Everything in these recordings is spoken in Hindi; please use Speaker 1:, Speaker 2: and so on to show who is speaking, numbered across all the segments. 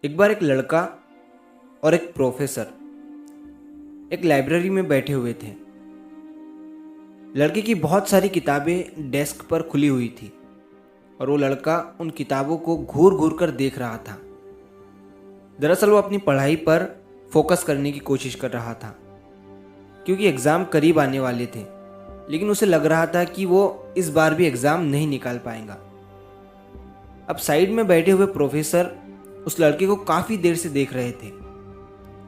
Speaker 1: एक बार एक लड़का और एक प्रोफेसर एक लाइब्रेरी में बैठे हुए थे। लड़के की बहुत सारी किताबें डेस्क पर खुली हुई थी और वो लड़का उन किताबों को घूर घूर कर देख रहा था। दरअसल वो अपनी पढ़ाई पर फोकस करने की कोशिश कर रहा था क्योंकि एग्ज़ाम करीब आने वाले थे, लेकिन उसे लग रहा था कि वो इस बार भी एग्ज़ाम नहीं निकाल पाएगा। अब साइड में बैठे हुए प्रोफेसर उस लड़के को काफ़ी देर से देख रहे थे।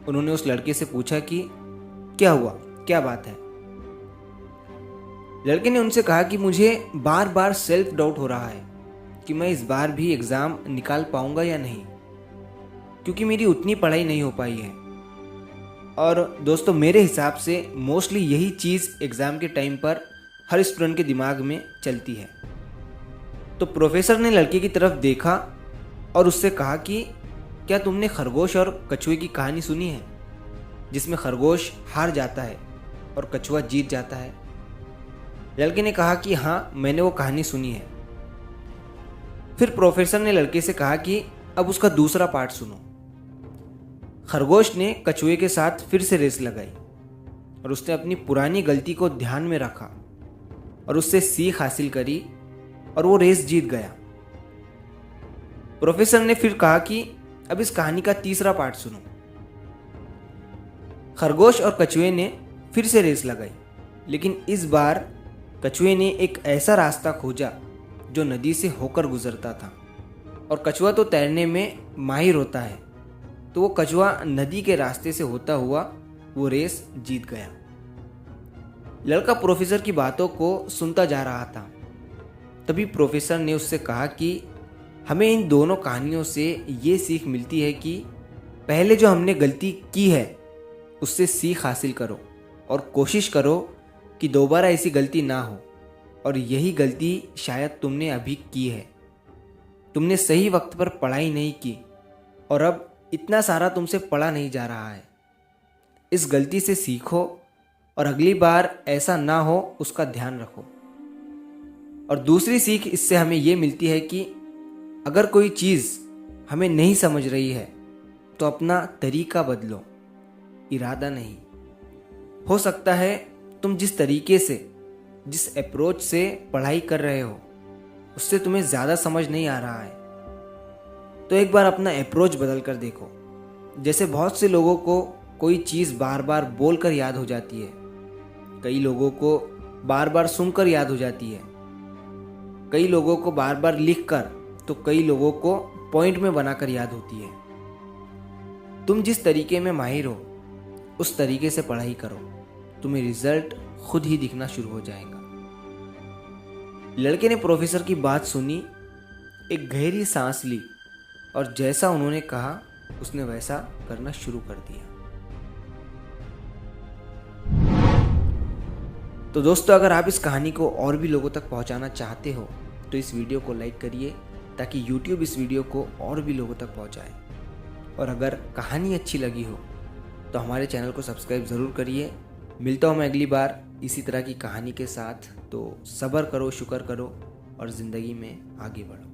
Speaker 1: उन्होंने उस लड़के से पूछा कि क्या हुआ, क्या बात है। लड़के ने उनसे कहा कि मुझे बार बार सेल्फ डाउट हो रहा है कि मैं इस बार भी एग्ज़ाम निकाल पाऊंगा या नहीं, क्योंकि मेरी उतनी पढ़ाई नहीं हो पाई है। और दोस्तों, मेरे हिसाब से मोस्टली यही चीज़ एग्ज़ाम के टाइम पर हर स्टूडेंट के दिमाग में चलती है। तो प्रोफेसर ने लड़के की तरफ देखा और उससे कहा कि क्या तुमने खरगोश और कछुए की कहानी सुनी है, जिसमें खरगोश हार जाता है और कछुआ जीत जाता है। लड़के ने कहा कि हाँ, मैंने वो कहानी सुनी है। फिर प्रोफेसर ने लड़के से कहा कि अब उसका दूसरा पार्ट सुनो। खरगोश ने कछुए के साथ फिर से रेस लगाई और उसने अपनी पुरानी गलती को ध्यान में रखा और उससे सीख हासिल करी और वो रेस जीत गया। प्रोफेसर ने फिर कहा कि अब इस कहानी का तीसरा पार्ट सुनो। खरगोश और कछुए ने फिर से रेस लगाई, लेकिन इस बार कछुए ने एक ऐसा रास्ता खोजा जो नदी से होकर गुजरता था, और कछुआ तो तैरने में माहिर होता है, तो वो कछुआ नदी के रास्ते से होता हुआ वो रेस जीत गया। लड़का प्रोफेसर की बातों को सुनता जा रहा था। तभी प्रोफेसर ने उससे कहा कि हमें इन दोनों कहानियों से ये सीख मिलती है कि पहले जो हमने गलती की है उससे सीख हासिल करो और कोशिश करो कि दोबारा ऐसी गलती ना हो। और यही गलती शायद तुमने अभी की है। तुमने सही वक्त पर पढ़ाई नहीं की और अब इतना सारा तुमसे पढ़ा नहीं जा रहा है। इस गलती से सीखो और अगली बार ऐसा ना हो उसका ध्यान रखो। और दूसरी सीख इससे हमें ये मिलती है कि अगर कोई चीज़ हमें नहीं समझ रही है तो अपना तरीका बदलो, इरादा नहीं। हो सकता है तुम जिस तरीके से, जिस अप्रोच से पढ़ाई कर रहे हो उससे तुम्हें ज़्यादा समझ नहीं आ रहा है, तो एक बार अपना अप्रोच बदल कर देखो। जैसे बहुत से लोगों को कोई चीज़ बार बार बोल कर याद हो जाती है, कई लोगों को बार बार सुनकर याद हो जाती है, कई लोगों को बार बार लिख कर, तो कई लोगों को पॉइंट में बनाकर याद होती है। तुम जिस तरीके में माहिर हो उस तरीके से पढ़ाई करो, तुम्हें रिजल्ट खुद ही दिखना शुरू हो जाएगा। लड़के ने प्रोफेसर की बात सुनी, एक गहरी सांस ली और जैसा उन्होंने कहा उसने वैसा करना शुरू कर दिया। तो दोस्तों, अगर आप इस कहानी को और भी लोगों तक पहुंचाना चाहते हो तो इस वीडियो को लाइक करिए ताकि YouTube इस वीडियो को और भी लोगों तक पहुंचाए। और अगर कहानी अच्छी लगी हो तो हमारे चैनल को सब्सक्राइब ज़रूर करिए। मिलता हूँ मैं अगली बार इसी तरह की कहानी के साथ। तो सब्र करो, शुक्र करो और ज़िंदगी में आगे बढ़ो।